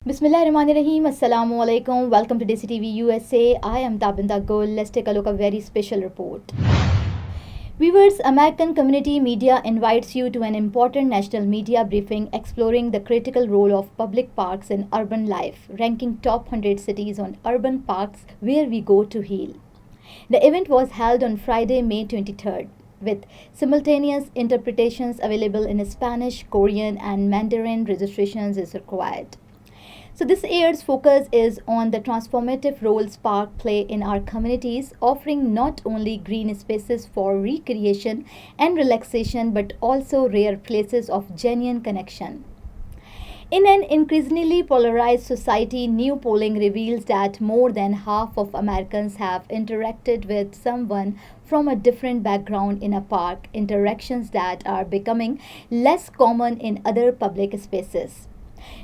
Bismillahirrahmanirrahim. Assalamu alaikum. Welcome to DESI TV USA. I am Tabinda Gul. Let's take a look at a very special report. Viewers, American Community Media invites you to an important national media briefing exploring the critical role of public parks in urban life, ranking top 100 cities on urban parks where we go to heal. The event was held on Friday, May 23rd, with simultaneous interpretations available in Spanish, Korean, and Mandarin. Registrations is required. So this year's focus is on the transformative roles parks play in our communities, offering not only green spaces for recreation and relaxation but also rare places of genuine connection. In an increasingly polarized society, new polling reveals that more than half of Americans have interacted with someone from a different background in a park, interactions that are becoming less common in other public spaces.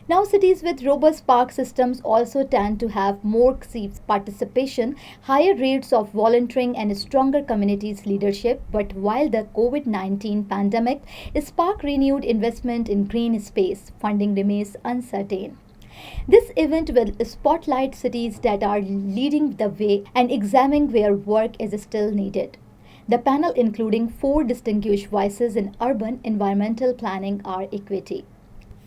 Now, cities with robust park systems also tend to have more civic participation, higher rates of volunteering, and stronger communities leadership. But while the COVID 19 pandemic sparked renewed investment in green space, funding remains uncertain. This event will spotlight cities that are leading the way and examine where work is still needed. The panel, including four distinguished voices in urban environmental planning, are equity.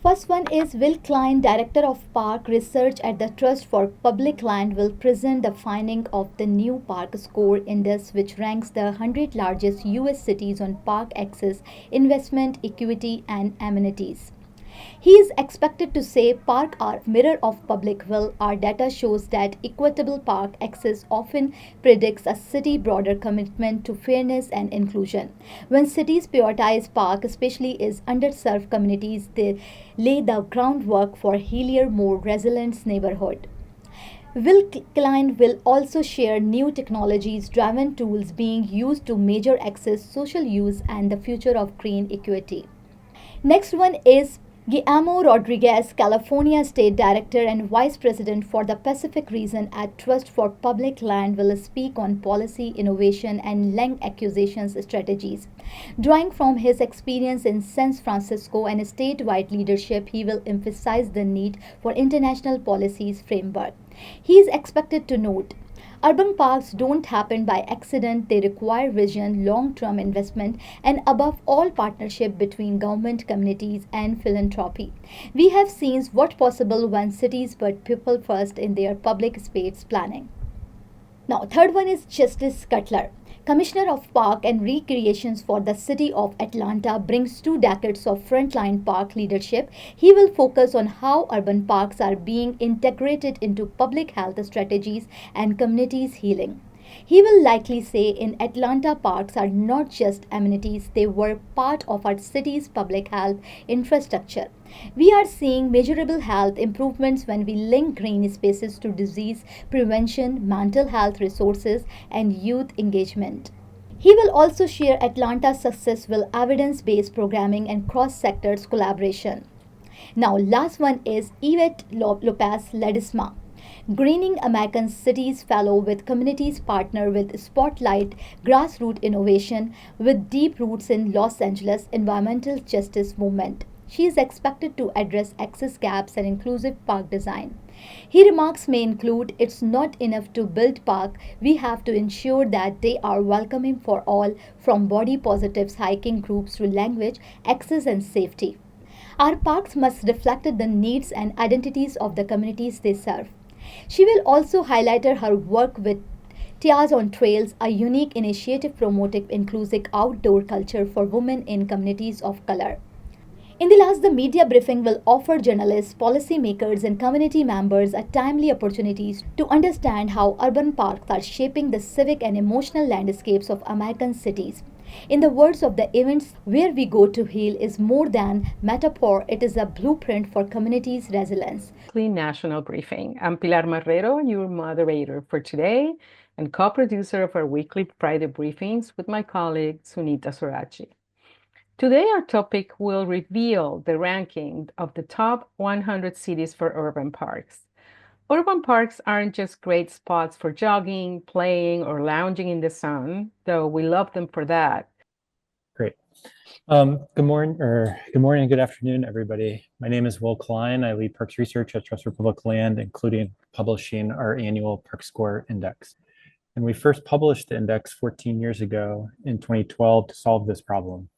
First one is Will Klein, Director of Park Research at the Trust for Public Land, will present the finding of the new ParkScore Index, which ranks the 100 largest US cities on park access, investment, equity, and amenities. He is expected to say park are mirror of public will. Our data shows that equitable park access often predicts a city broader commitment to fairness and inclusion. When cities prioritize park, especially is underserved communities, they lay the groundwork for healthier, more resilient neighborhood. Will Klein will also share new technologies driven tools being used to measure access, social use, and the future of green equity. Next one is Guillermo Rodriguez, California State Director and Vice President for the Pacific Region at Trust for Public Land, will speak on policy innovation and land acquisition strategies. Drawing from his experience in San Francisco and statewide leadership, he will emphasize the need for international policies framework. He is expected to note urban parks don't happen by accident, they require vision, long term investment, and above all, partnership between government, communities, and philanthropy. We have seen what possible when cities put people first in their public space planning. Now, third one is Justice Cutler. Commissioner of Park and Recreations for the City of Atlanta, brings 2 decades of frontline park leadership. He will focus on how urban parks are being integrated into public health strategies and communities healing. He will likely say in Atlanta, parks are not just amenities, they were part of our city's public health infrastructure. We are seeing measurable health improvements when we link green spaces to disease prevention, mental health resources, and youth engagement. He will also share Atlanta's success with evidence based programming and cross sectors collaboration. Now, last one is Yvette Lopez Ledesma. Greening American Cities Fellow with Communities Partner with Spotlight Grassroots Innovation with deep roots in Los Angeles environmental justice movement. She is expected to address access gaps and inclusive park design. He remarks may include it's not enough to build park, we have to ensure that they are welcoming for all from body positives hiking groups to language, access and safety. Our parks must reflect the needs and identities of the communities they serve. She will also highlight her work with Tears on Trails, a unique initiative promoting inclusive outdoor culture for women in communities of color. In the last, the media briefing will offer journalists, policymakers, and community members a timely opportunities to understand how urban parks are shaping the civic and emotional landscapes of American cities. In the words of the events, where we go to heal is more than metaphor, it is a blueprint for communities' resilience. Clean National Briefing. I'm Pilar Marrero, your moderator for today and co-producer of our weekly Friday briefings with my colleague Sunita Sorachi. Today, our topic will reveal the ranking of the top 100 cities for urban parks. Urban parks aren't just great spots for jogging, playing, or lounging in the sun, though we love them for that. Great. Good morning and good afternoon, everybody. My name is Will Klein. I lead Parks Research at Trust for Public Land, including publishing our annual ParkScore Index. And we first published the index 14 years ago in 2012 to solve this problem.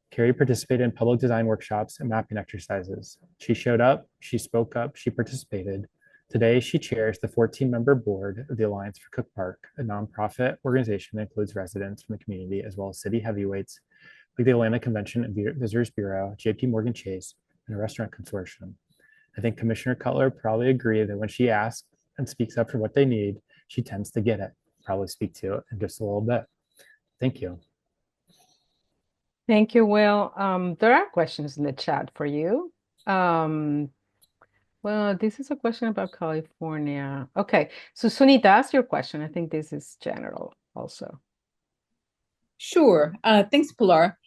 Carrie participated in public design workshops and mapping exercises. She showed up, she spoke up, she participated. Today, she chairs the 14-member board of the Alliance for Cook Park, a nonprofit organization that includes residents from the community as well as city heavyweights like the Atlanta Convention and Visitors Bureau, JP Morgan Chase, and a restaurant consortium. I think Commissioner Cutler probably agreed that when she asks and speaks up for what they need, she tends to get it. Probably speak to it in just a little bit. Thank you. Thank you, Will. There are questions in the chat for you. Well, this is a question about California. Okay, so Sunita, ask your question. I think this is general also. Sure. Thanks, Pilar.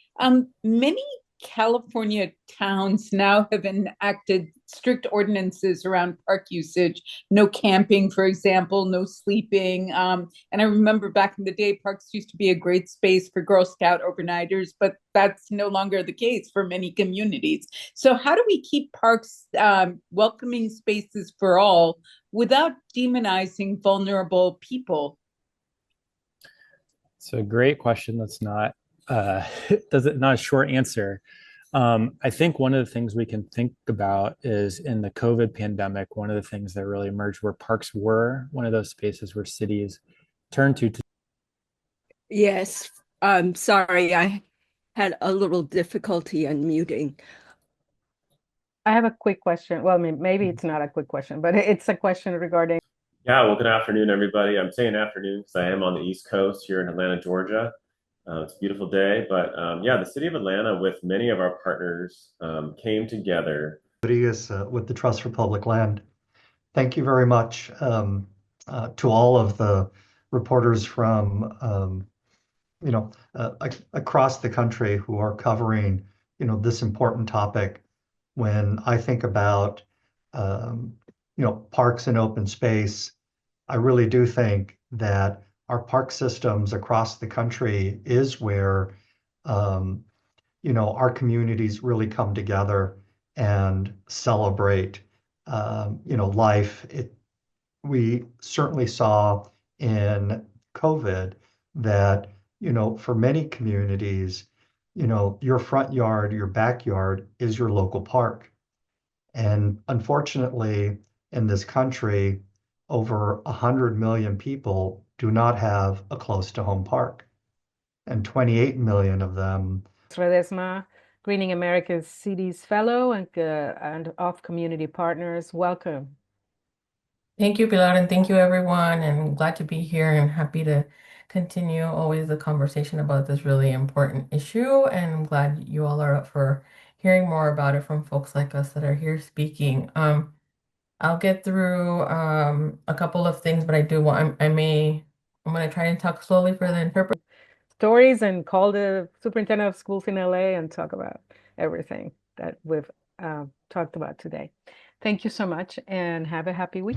Many California towns now have enacted strict ordinances around park usage. No camping, for example, no sleeping. And I remember back in the day, parks used to be a great space for Girl Scout overnighters, but that's no longer the case for many communities. So how do we keep parks welcoming spaces for all without demonizing vulnerable people? It's a great question. That's not not a short answer. I think one of the things we can think about is in the COVID pandemic, one of the things that really emerged where parks were one of those spaces where cities turned to. Yes, I'm sorry, I had a little difficulty unmuting. I have a quick question. Well, maybe it's not a quick question, but it's a question regarding. Yeah, well, good afternoon, everybody. I'm saying afternoon because I am on the East Coast here in Atlanta, Georgia. It's a beautiful day, but yeah, the city of Atlanta with many of our partners came together. With the Trust for Public Land. Thank you very much to all of the reporters from across the country who are covering this important topic. When I think about parks and open space, I really do think that our park systems across the country is where our communities really come together and celebrate life. We certainly saw in COVID that for many communities, your front yard, your backyard is your local park. And unfortunately, in this country, over 100 million people do not have a close to home park. And 28 million of them. Redesma, Greening America's Cities Fellow and of Community Partners. Welcome. Thank you, Pilar, and thank you, everyone. And glad to be here and happy to continue always the conversation about this really important issue. And I'm glad you all are up for hearing more about it from folks like us that are here speaking. I'll get through a couple of things, but I'm going to try and talk slowly for the interpreter. Stories and call the superintendent of schools in LA and talk about everything that we've talked about today. Thank you so much and have a happy week.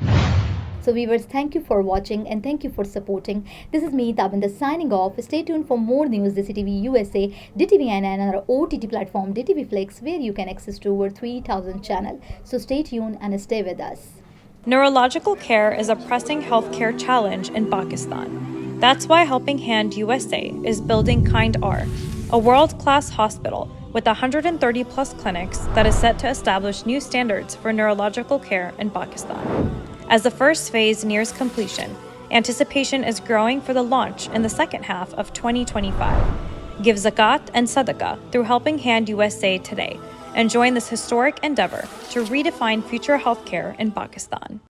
So viewers, thank you for watching and thank you for supporting. This is me, Tabinda, signing off. Stay tuned for more news, DESI TV USA, DTVN and our OTT platform, DTV Flix, where you can access to over 3,000 channels. So stay tuned and stay with us. Neurological care is a pressing healthcare challenge in Pakistan. That's why Helping Hand USA is building Kind R, a world-class hospital with 130 plus clinics that is set to establish new standards for neurological care in Pakistan. As the first phase nears completion, anticipation is growing for the launch in the second half of 2025. Give zakat and sadaqah through Helping Hand USA today and join this historic endeavor to redefine future healthcare in Pakistan.